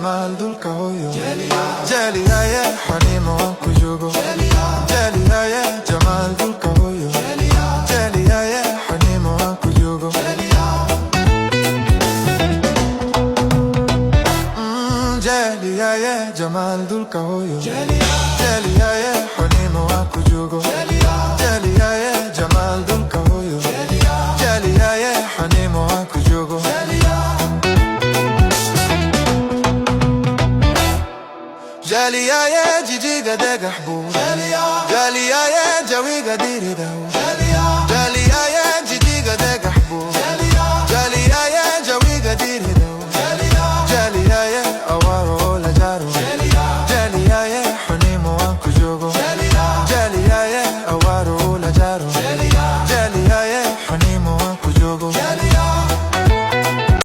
jamal dul ka hoyo. Jaliya ye hanimo kujugo. Jaliya ye jamal dul ka hoyo. Jaliya ye hanimo kujugo. Jaliya ye jamal dul ka hoyo. Jaliya ye hanimo kujugo. Jaliya ye jamal dul ka hoyo. Jaliya ye hanimo kujugo. Jaliya ye jiji gade gahbu. Jaliya ye jawi gadiri dahu.